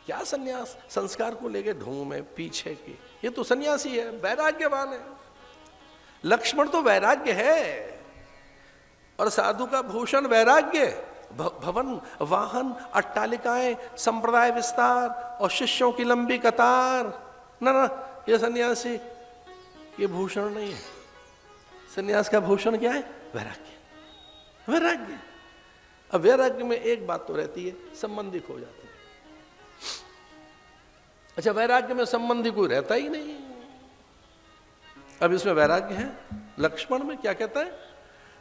क्या सन्यास, संस्कार को लेके ढूंढ में पीछे की, ये तो सन्यासी है, वैराग्यवान है। लक्ष्मण तो वैराग्य है, और साधु का भूषण वैराग्य, भवन, वाहन, अट्टालिकाएं, संप्रदाय विस्तार और शिष्यों की लंबी कतार, ना ना, ये सन्यासी, ये भूषण नहीं है। सन्यास का भूषण क्या है? वैराग्य, वैराग्य। अब वैराग्य में एक बात तो रहती है, संबंधी खो जाती है। अच्छा, वैराग्य में संबंधी कोई रहता ही नहीं। अब इसमें वैराग्य है। लक्ष्मण में क्या कहता है?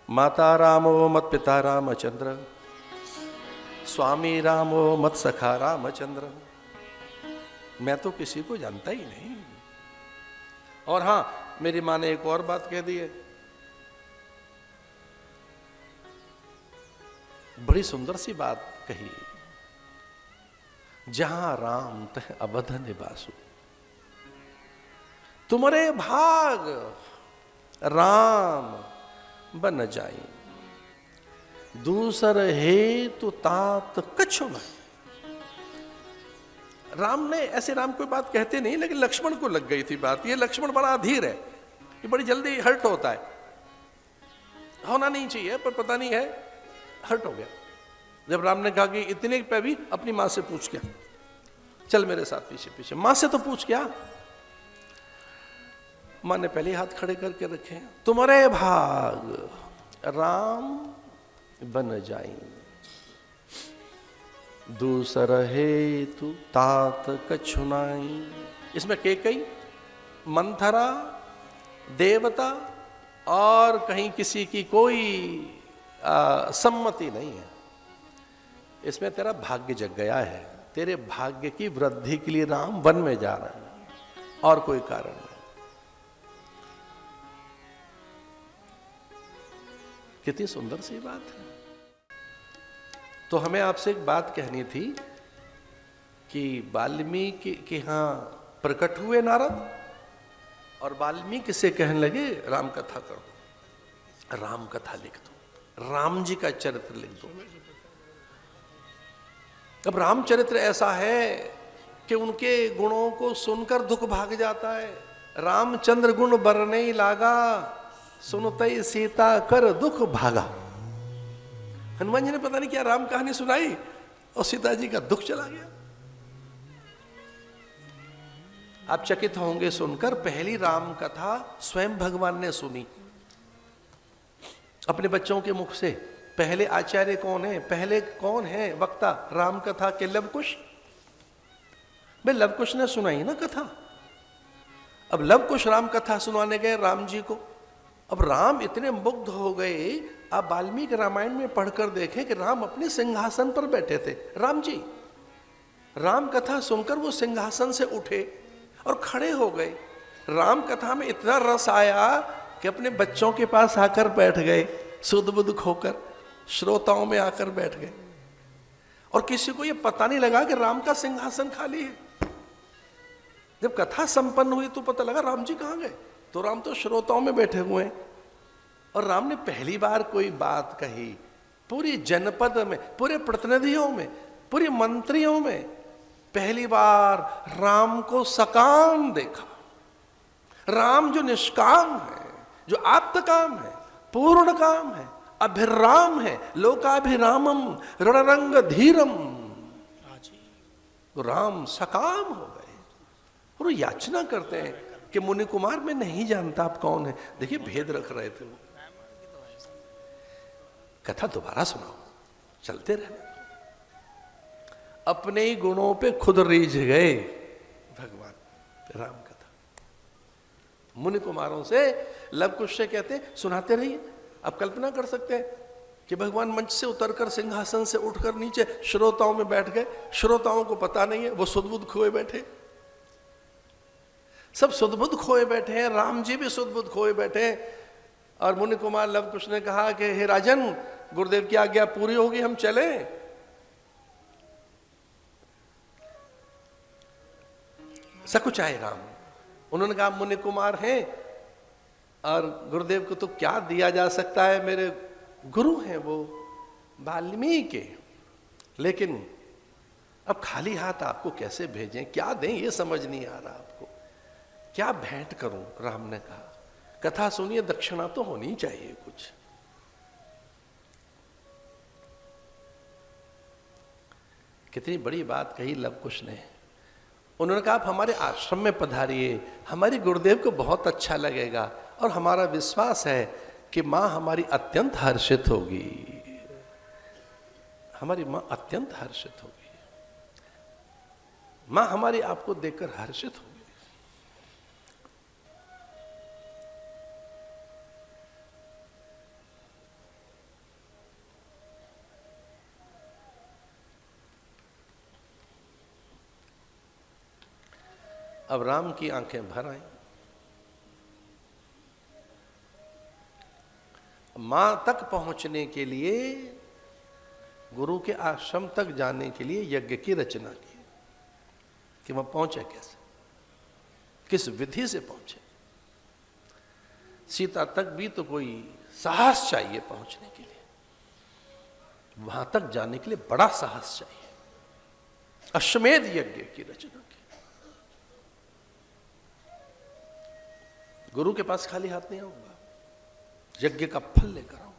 माता रामो मत पिता रामचंद्र, स्वामी रामो मत सखा रामचंद्र। मैं तो किसी को जानता ही नहीं। और हां, मेरी मां ने एक और बात कह दी है, बड़ी सुंदर सी बात कही, जहां राम तह अवध निवासु, तुम्हारे भाग राम बन जाई, दूसर हेतु तात कछु नहीं। राम ने ऐसे, राम कोई बात कहते नहीं, लेकिन लक्ष्मण को लग गई थी बात। ये लक्ष्मण बड़ा अधीर है, ये बड़ी जल्दी हर्ट होता है, होना नहीं चाहिए पर पता नहीं है, हर्ट हो गया। जब राम ने कहा कि इतने पे भी अपनी मां से पूछ क्या, चल मेरे साथ पीछे पीछे, मां से तो पूछ क्या। मां ने पहले हाथ खड़े करके रखे, तुम्हारे भाग राम बन जाई, दूसर हेतु तात कछु नाई। इसमें केकई, मंथरा, देवता और कहीं किसी की कोई सम्मति नहीं है। इसमें तेरा भाग्य जग गया है, तेरे भाग्य की वृद्धि के लिए राम वन में जा रहे हैं, और कोई कारण नहीं। कितनी सुंदर सी बात है। तो हमें आपसे एक बात कहनी थी कि वाल्मीकि के यहां प्रकट हुए नारद, और वाल्मीकि से कहने लगे राम कथा करो, राम कथा लिख दो, राम जी का चरित्र लिख दो। अब रामचरित्र ऐसा है कि उनके गुणों को सुनकर दुख भाग जाता है। रामचंद्र गुण बरने लागा, सुनते सीता कर दुख भागा। हनुमान जी ने पता नहीं क्या राम कहानी सुनाई और सीता जी का दुख चला गया। आप चकित होंगे सुनकर, पहली राम कथा स्वयं भगवान ने सुनी अपने बच्चों के मुख से। पहले आचार्य कौन है, पहले कौन है वक्ता राम कथा के? लवकुश। भाई लवकुश ने सुनाई ना कथा। अब लवकुश राम कथा सुनाने गए राम जी को। अब राम इतने मुग्ध हो गए, आप वाल्मीकि रामायण में पढ़कर देखें कि राम अपने सिंहासन पर बैठे थे। राम जी राम कथा सुनकर वो सिंहासन से उठे और खड़े हो गए। राम कथा में इतना रस आया कि अपने बच्चों के पास आकर बैठ गए, सुध बुध खोकर श्रोताओं में आकर बैठ गए, और किसी को यह पता नहीं लगा कि राम का सिंहासन खाली है। जब कथा संपन्न हुई तो पता लगा राम जी कहां गए, तो राम तो श्रोताओं में बैठे हुए हैं। और राम ने पहली बार कोई बात कही, पूरी जनपद में, पूरे प्रतिनिधियों में, पूरे मंत्रियों में पहली बार राम को सकाम देखा। राम जो निष्काम है, जो आप्त काम है, पूर्ण काम है, अभिराम है, लोकाभिरामम रणरंग धीरम। राम सकाम हो गए और याचना करते हैं कि मुनि कुमार मैं नहीं जानता आप कौन है। देखिए भेद रख रहे थे वो। कथा दोबारा सुनाओ, चलते रहने। अपने ही गुणों पे खुद रीझ गए भगवान। राम कथा मुनि कुमारों से, लवकुश से कहते सुनाते रहिए। आप कल्पना कर सकते हैं कि भगवान मंच से उतरकर सिंहासन से उठकर नीचे श्रोताओं में बैठ गए। श्रोताओं को पता नहीं है, वो सुध-बुध खोए बैठे, सब सुध-बुध खोए बैठे हैं, राम जी भी सुध-बुध खोए बैठे हैं। और मुनि कुमार लवकुश ने कहा कि हे राजन, गुरुदेव की आज्ञा पूरी होगी, हम चले। सकुचाए राम। उन्होंने कहा मुनि कुमार हैं और गुरुदेव को तो क्या दिया जा सकता है, मेरे गुरु हैं वो वाल्मीकि, लेकिन अब खाली हाथ आपको कैसे भेजें, क्या दें, ये समझ नहीं आ रहा आपको, क्या भेंट करूं। राम ने कहा कथा सुनिए, दक्षिणा तो होनी चाहिए कुछ। कितनी बड़ी बात कही लव कुश ने। उन्होंने कहा आप हमारे आश्रम में पधारिए, हमारी गुरुदेव को बहुत अच्छा लगेगा और हमारा विश्वास है कि मां हमारी अत्यंत हर्षित होगी, हमारी मां अत्यंत हर्षित होगी, मां हमारी आपको देखकर हर्षित होगी। अब राम की आंखें भर आई। मां तक पहुंचने के लिए, गुरु के आश्रम तक जाने के लिए यज्ञ की रचना की कि वह पहुंचे कैसे, किस विधि से पहुंचे। सीता तक भी तो कोई साहस चाहिए पहुंचने के लिए, वहां तक जाने के लिए बड़ा साहस चाहिए। अश्वमेध यज्ञ की रचना की। गुरु के पास खाली हाथ नहीं आऊंगा, यज्ञ का फल लेकर आऊंगा।